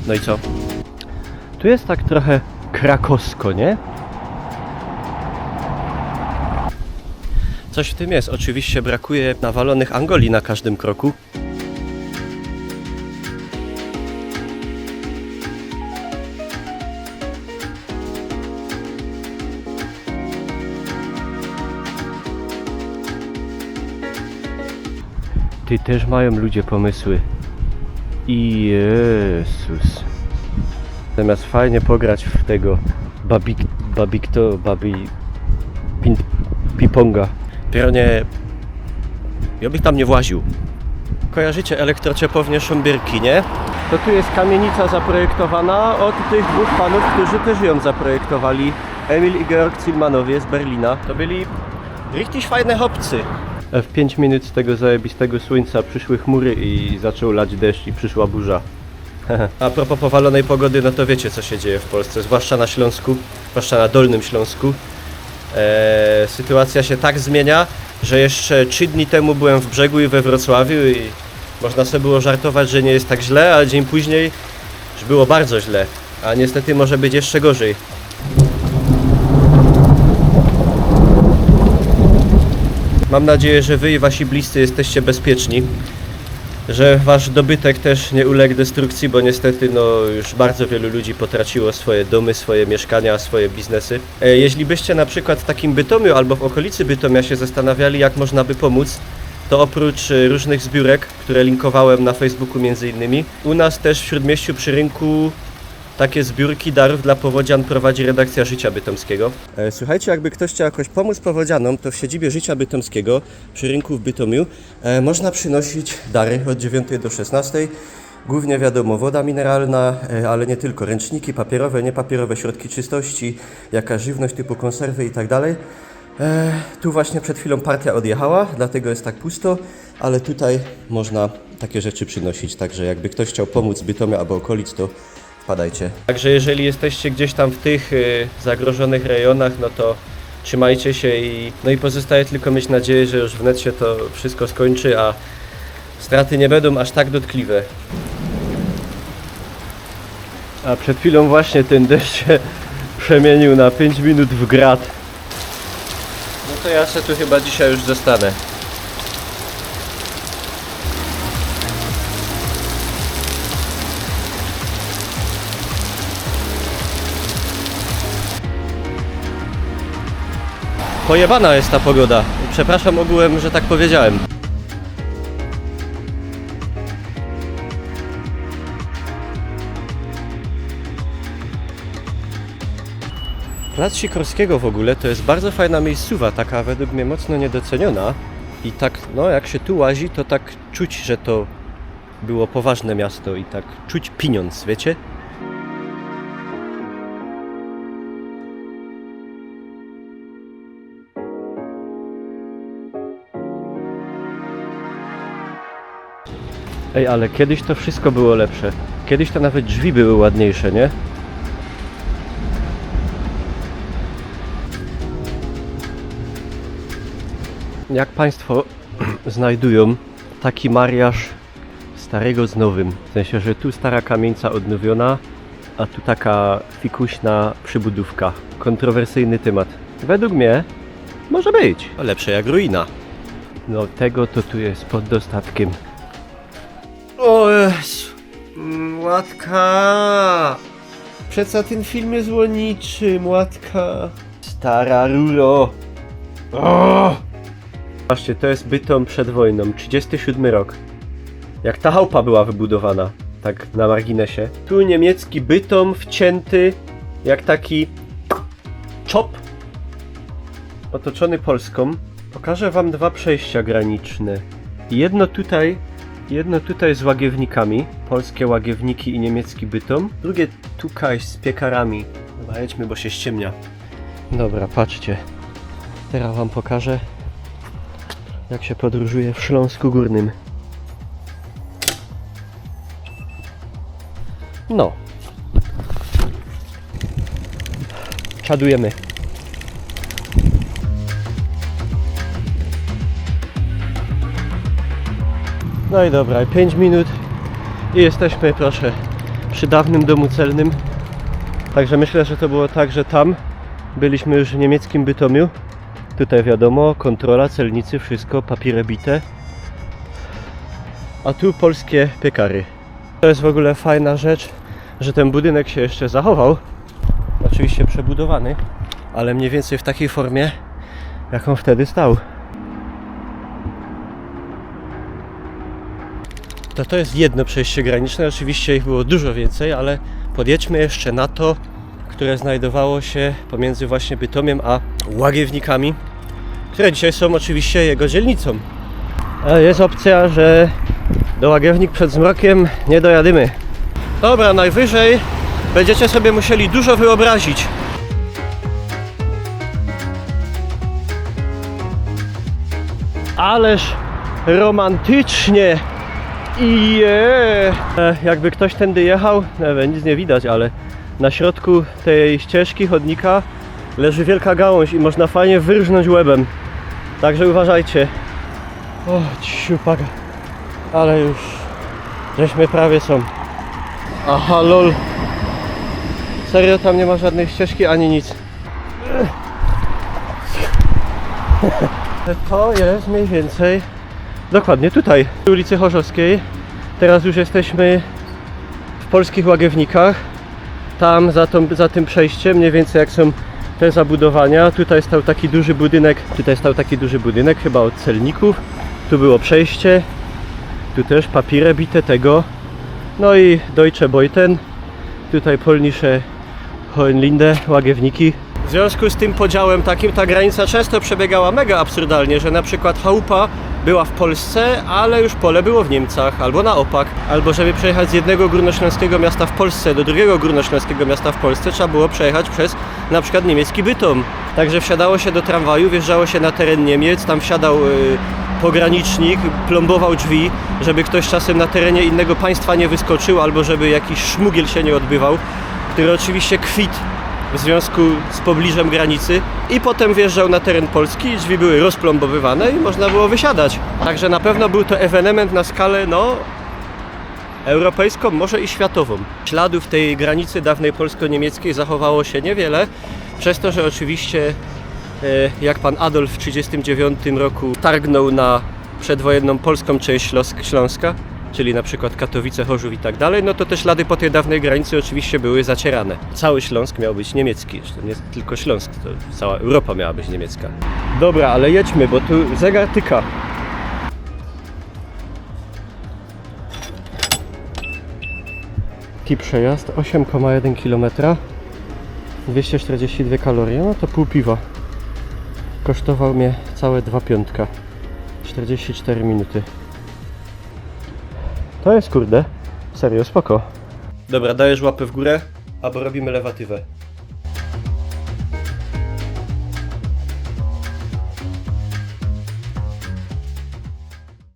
No i co? Tu jest tak trochę krakowsko, nie? Coś w tym jest. Oczywiście brakuje nawalonych Angoli na każdym kroku. Ty też mają ludzie pomysły. I Jezus. Zamiast fajnie pograć w tego piponga. Pieronie, ja bych tam nie właził. Kojarzycie elektrociepłownię Szumbierki, nie? To tu jest kamienica zaprojektowana od tych dwóch panów, którzy też ją zaprojektowali. Emil i Georg Zielmanowie z Berlina. To byli richtig fajne chłopcy. W 5 minut z tego zajebistego słońca przyszły chmury i zaczął lać deszcz i przyszła burza. A propos powalonej pogody, no to wiecie co się dzieje w Polsce, zwłaszcza na Śląsku, zwłaszcza na Dolnym Śląsku. Sytuacja się tak zmienia, że jeszcze 3 dni temu byłem w Brzegu i we Wrocławiu i można sobie było żartować, że nie jest tak źle, a dzień później już było bardzo źle, a niestety może być jeszcze gorzej. Mam nadzieję, że wy i wasi bliscy jesteście bezpieczni, że wasz dobytek też nie uległ destrukcji, bo niestety no już bardzo wielu ludzi potraciło swoje domy, swoje mieszkania, swoje biznesy. Jeśli byście na przykład w takim Bytomiu albo w okolicy Bytomia się zastanawiali, jak można by pomóc, to oprócz różnych zbiórek, które linkowałem na Facebooku między innymi, u nas też w Śródmieściu przy rynku takie zbiórki darów dla powodzian prowadzi redakcja Życia Bytomskiego. Słuchajcie, jakby ktoś chciał jakoś pomóc powodzianom, to w siedzibie Życia Bytomskiego przy rynku w Bytomiu można przynosić dary od 9 do 16. Głównie wiadomo woda mineralna, ale nie tylko, ręczniki papierowe, niepapierowe, środki czystości, jakaś żywność typu konserwy i tak dalej. Tu właśnie przed chwilą partia odjechała, dlatego jest tak pusto, ale tutaj można takie rzeczy przynosić, także jakby ktoś chciał pomóc Bytomia albo okolic, to wpadajcie. Także jeżeli jesteście gdzieś tam w tych zagrożonych rejonach, no to trzymajcie się i pozostaje tylko mieć nadzieję, że już wnet się to wszystko skończy, a straty nie będą aż tak dotkliwe. A przed chwilą właśnie ten deszcz się przemienił na 5 minut w grad. No to ja się tu chyba dzisiaj już zostanę. Pojebana jest ta pogoda. Przepraszam ogółem, że tak powiedziałem. Plac Sikorskiego w ogóle to jest bardzo fajna miejscowa, taka według mnie mocno niedoceniona. I tak, no jak się tu łazi, to tak czuć, że to było poważne miasto i tak czuć pieniądz, wiecie? Ej, ale kiedyś to wszystko było lepsze. Kiedyś to nawet drzwi były ładniejsze, nie? Jak Państwo znajdują taki mariaż starego z nowym? W sensie, że tu stara kamienica odnowiona, a tu taka fikuśna przybudówka. Kontrowersyjny temat. Według mnie może być. Lepsze jak ruina. No tego to tu jest pod dostatkiem. O Jezu, Łatka! Przeca ten film jest o niczym, Łatka. Stara ruro. O! Patrzcie, to jest Bytom przed wojną, 37 rok. Jak ta chałupa była wybudowana, tak na marginesie. Tu niemiecki Bytom wcięty, jak taki czop, otoczony Polską. Pokażę wam 2 przejścia graniczne. Jedno tutaj z łagiewnikami, polskie łagiewniki i niemiecki Bytom. Drugie tutaj z piekarami. Dobra, jedźmy, bo się ściemnia. Dobra, patrzcie. Teraz wam pokażę, jak się podróżuje w Śląsku Górnym. No. Czadujemy. No i dobra, 5 minut i jesteśmy, proszę, przy dawnym domu celnym. Także myślę, że to było tak, że tam byliśmy już w niemieckim Bytomiu. Tutaj wiadomo, kontrola, celnicy, wszystko, papiery bite. A tu polskie piekary. To jest w ogóle fajna rzecz, że ten budynek się jeszcze zachował. Oczywiście przebudowany, ale mniej więcej w takiej formie, jaką wtedy stał. To jest jedno przejście graniczne, oczywiście ich było dużo więcej, ale podjedźmy jeszcze na to, które znajdowało się pomiędzy właśnie Bytomiem a Łagiewnikami, które dzisiaj są oczywiście jego dzielnicą. Jest opcja, że do Łagiewnik przed zmrokiem nie dojadymy. Dobra, najwyżej będziecie sobie musieli dużo wyobrazić. Ależ romantycznie! Jakby ktoś tędy jechał, nic nie widać, ale na środku tej ścieżki, chodnika leży wielka gałąź i można fajnie wyrżnąć łebem. Także uważajcie. O, ciupaga. Ale już żeśmy prawie są. Aha, lol. Serio, tam nie ma żadnej ścieżki ani nic. To jest mniej więcej dokładnie tutaj, w ulicy Chorzowskiej. Teraz już jesteśmy w polskich Łagiewnikach. Tam za tym przejściem, mniej więcej jak są te zabudowania. Tutaj stał taki duży budynek, chyba od celników. Tu było przejście. Tu też papiery bite tego. No i Deutsche Beuten. Tutaj Polnische Hohenlinde, Łagiewniki. W związku z tym podziałem takim ta granica często przebiegała mega absurdalnie, że na przykład chałupa była w Polsce, ale już pole było w Niemcach, albo na opak. Albo żeby przejechać z jednego górnośląskiego miasta w Polsce do drugiego górnośląskiego miasta w Polsce, trzeba było przejechać przez na przykład niemiecki Bytom. Także wsiadało się do tramwaju, wjeżdżało się na teren Niemiec, tam wsiadał pogranicznik, plombował drzwi, żeby ktoś czasem na terenie innego państwa nie wyskoczył, albo żeby jakiś szmugiel się nie odbywał, który oczywiście kwit w związku z pobliżem granicy, i potem wjeżdżał na teren Polski, drzwi były rozplombowywane i można było wysiadać. Także na pewno był to ewenement na skalę, europejską, może i światową. Śladów tej granicy dawnej polsko-niemieckiej zachowało się niewiele, przez to, że oczywiście jak pan Adolf w 1939 roku targnął na przedwojenną polską część Śląska, czyli na przykład Katowice, Chorzów i tak dalej, no to te ślady po tej dawnej granicy oczywiście były zacierane. Cały Śląsk miał być niemiecki, to nie tylko Śląsk, to cała Europa miała być niemiecka. Dobra, ale jedźmy, bo tu zegar tyka. Taki przejazd, 8,1 km, 242 kalorie, no to pół piwa. Kosztował mnie całe 2,5, 44 minuty. To jest, kurde, serio spoko. Dobra, dajesz łapę w górę, albo robimy lewatywę.